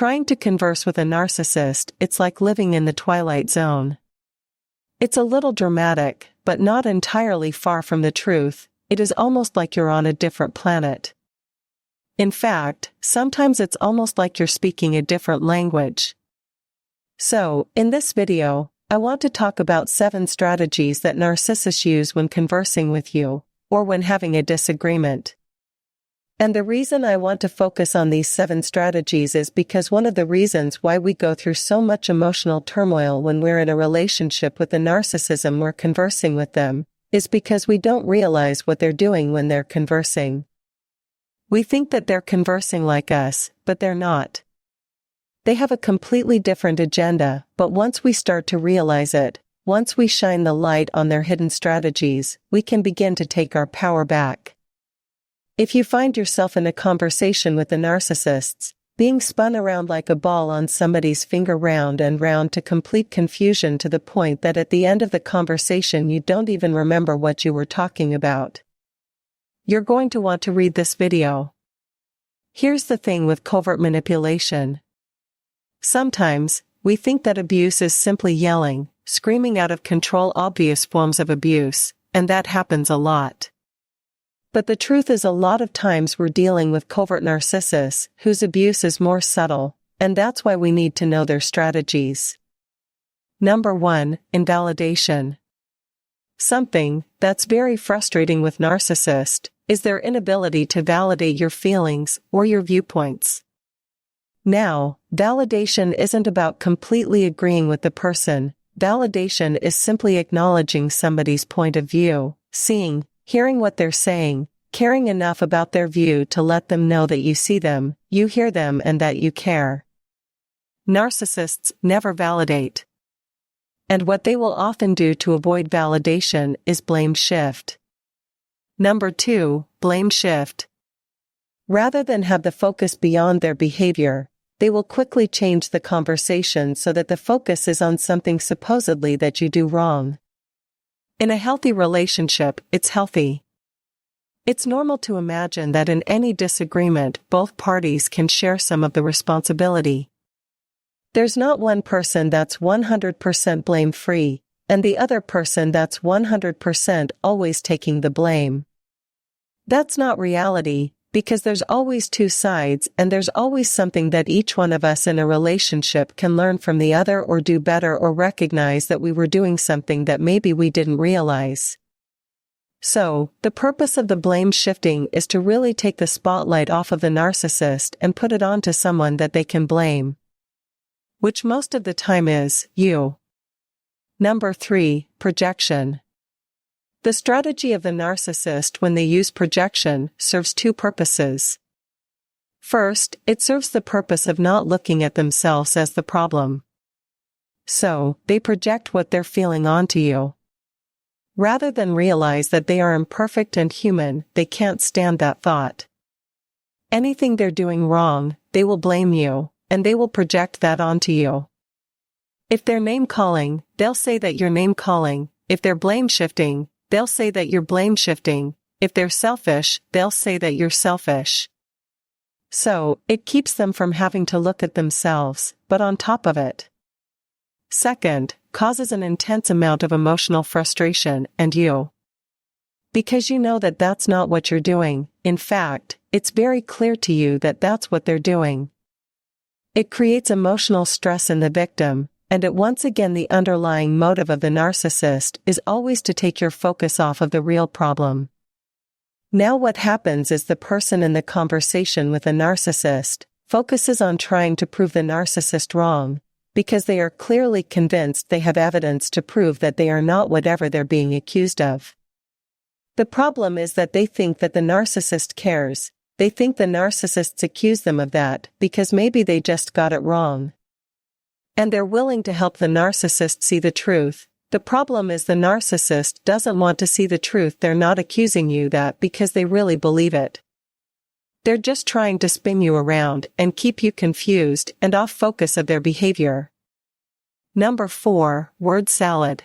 Trying to converse with a narcissist, it's like living in the twilight zone. It's a little dramatic, but not entirely far from the truth. It is almost like you're on a different planet. In fact, sometimes it's almost like you're speaking a different language. So, in this video, I want to talk about 7 strategies that narcissists use when conversing with you, or when having a disagreement. And the reason I want to focus on these 7 strategies is because one of the reasons why we go through so much emotional turmoil when we're in a relationship with the narcissism we're conversing with them, is because we don't realize what they're doing when they're conversing. We think that they're conversing like us, but they're not. They have a completely different agenda, but once we start to realize it, once we shine the light on their hidden strategies, we can begin to take our power back. If you find yourself in a conversation with the narcissists, being spun around like a ball on somebody's finger round and round to complete confusion to the point that at the end of the conversation you don't even remember what you were talking about, you're going to want to read this video. Here's the thing with covert manipulation. Sometimes, we think that abuse is simply yelling, screaming out of control, obvious forms of abuse, and that happens a lot. But the truth is, a lot of times we're dealing with covert narcissists whose abuse is more subtle, and that's why we need to know their strategies. Number 1, invalidation. Something that's very frustrating with narcissists is their inability to validate your feelings or your viewpoints. Now, validation isn't about completely agreeing with the person. Validation is simply acknowledging somebody's point of view, seeing, hearing what they're saying, caring enough about their view to let them know that you see them, you hear them, and that you care. Narcissists never validate. And what they will often do to avoid validation is blame shift. Number 2, blame shift. Rather than have the focus beyond their behavior, they will quickly change the conversation so that the focus is on something supposedly that you do wrong. In a healthy relationship, it's healthy. It's normal to imagine that in any disagreement, both parties can share some of the responsibility. There's not one person that's 100% blame-free, and the other person that's 100% always taking the blame. That's not reality, because there's always 2 sides, and there's always something that each one of us in a relationship can learn from the other or do better, or recognize that we were doing something that maybe we didn't realize. So, the purpose of the blame shifting is to really take the spotlight off of the narcissist and put it onto someone that they can blame. Which most of the time is you. Number 3, projection. The strategy of the narcissist when they use projection serves 2 purposes. First, it serves the purpose of not looking at themselves as the problem. So, they project what they're feeling onto you. Rather than realize that they are imperfect and human, they can't stand that thought. Anything they're doing wrong, they will blame you, and they will project that onto you. If they're name-calling, they'll say that you're name-calling. If they're blame-shifting, they'll say that you're blame-shifting. If they're selfish, they'll say that you're selfish. So, it keeps them from having to look at themselves, but on top of it. Second, causes an intense amount of emotional frustration, and you. Because you know that that's not what you're doing. In fact, it's very clear to you that that's what they're doing. It creates emotional stress in the victim, and it once again the underlying motive of the narcissist is always to take your focus off of the real problem. Now what happens is the person in the conversation with a narcissist focuses on trying to prove the narcissist wrong, because they are clearly convinced they have evidence to prove that they are not whatever they're being accused of. The problem is that they think that the narcissist cares. They think the narcissists accuse them of that because maybe they just got it wrong. And they're willing to help the narcissist see the truth. The problem is the narcissist doesn't want to see the truth. They're not accusing you that because they really believe it. They're just trying to spin you around and keep you confused and off focus of their behavior. Number 4, word salad.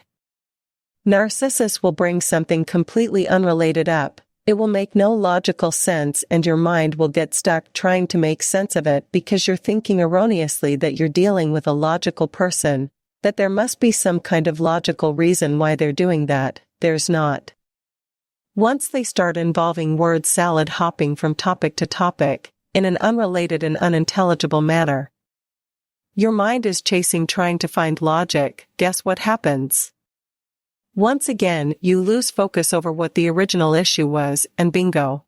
Narcissists will bring something completely unrelated up, It will make no logical sense and your mind will get stuck trying to make sense of it because you're thinking erroneously that you're dealing with a logical person, that there must be some kind of logical reason why they're doing that. There's not. Once they start involving word salad hopping from topic to topic, in an unrelated and unintelligible manner, your mind is chasing trying to find logic. Guess what happens? Once again, you lose focus over what the original issue was, and bingo.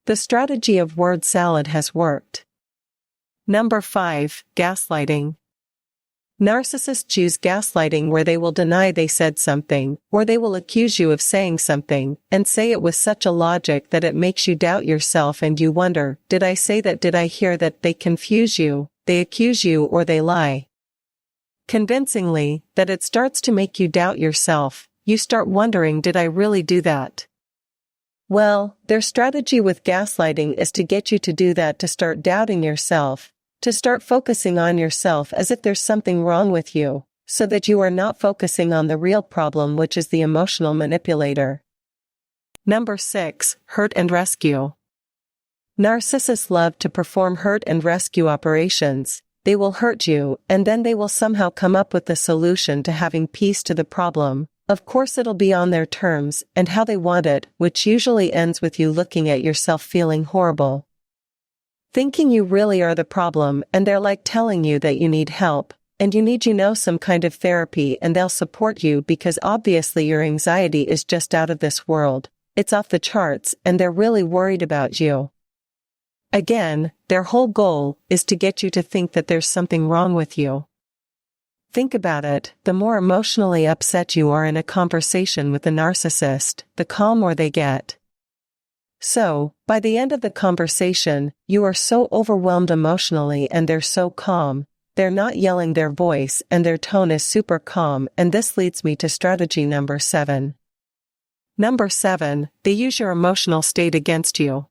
The strategy of word salad has worked. Number 5, gaslighting. Narcissists use gaslighting where they will deny they said something, or they will accuse you of saying something, and say it with such a logic that it makes you doubt yourself and you wonder, did I say that? Did I hear that? They confuse you, they accuse you, or they lie convincingly, that it starts to make you doubt yourself. You start wondering, did I really do that? Well, their strategy with gaslighting is to get you to do that, to start doubting yourself, to start focusing on yourself as if there's something wrong with you, so that you are not focusing on the real problem, which is the emotional manipulator. Number 6, hurt and rescue. Narcissists love to perform hurt and rescue operations. They will hurt you, and then they will somehow come up with the solution to having peace to the problem. Of course it'll be on their terms, and how they want it, which usually ends with you looking at yourself feeling horrible, thinking you really are the problem, and they're like telling you that you need help, and you need some kind of therapy, and they'll support you because obviously your anxiety is just out of this world. It's off the charts, and they're really worried about you. Again, their whole goal is to get you to think that there's something wrong with you. Think about it, the more emotionally upset you are in a conversation with a narcissist, the calmer they get. So, by the end of the conversation, you are so overwhelmed emotionally and they're so calm, they're not yelling their voice and their tone is super calm, and this leads me to strategy number 7. Number 7, they use your emotional state against you.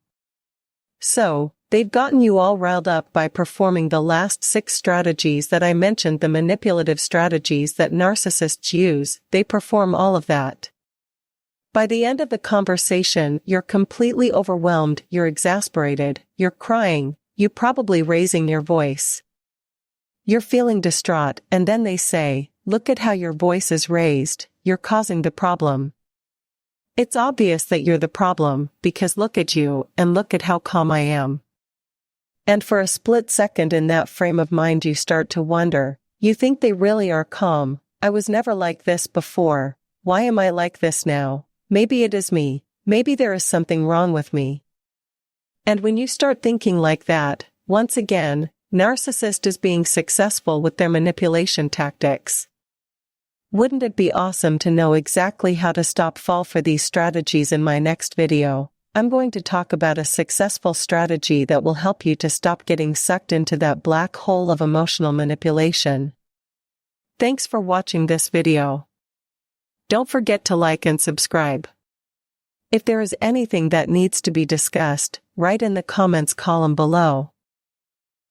So, they've gotten you all riled up by performing the last 6 strategies that I mentioned, the manipulative strategies that narcissists use. They perform all of that. By the end of the conversation, you're completely overwhelmed, you're exasperated, you're crying, you're probably raising your voice. You're feeling distraught, and then they say, look at how your voice is raised, you're causing the problem. It's obvious that you're the problem, because look at you, and look at how calm I am. And for a split second in that frame of mind you start to wonder, you think they really are calm. I was never like this before. Why am I like this now? Maybe it is me. Maybe there is something wrong with me. And when you start thinking like that, once again, narcissist is being successful with their manipulation tactics. Wouldn't it be awesome to know exactly how to fall for these strategies? In my next video, I'm going to talk about a successful strategy that will help you to stop getting sucked into that black hole of emotional manipulation. Thanks for watching this video. Don't forget to like and subscribe. If there is anything that needs to be discussed, write in the comments column below.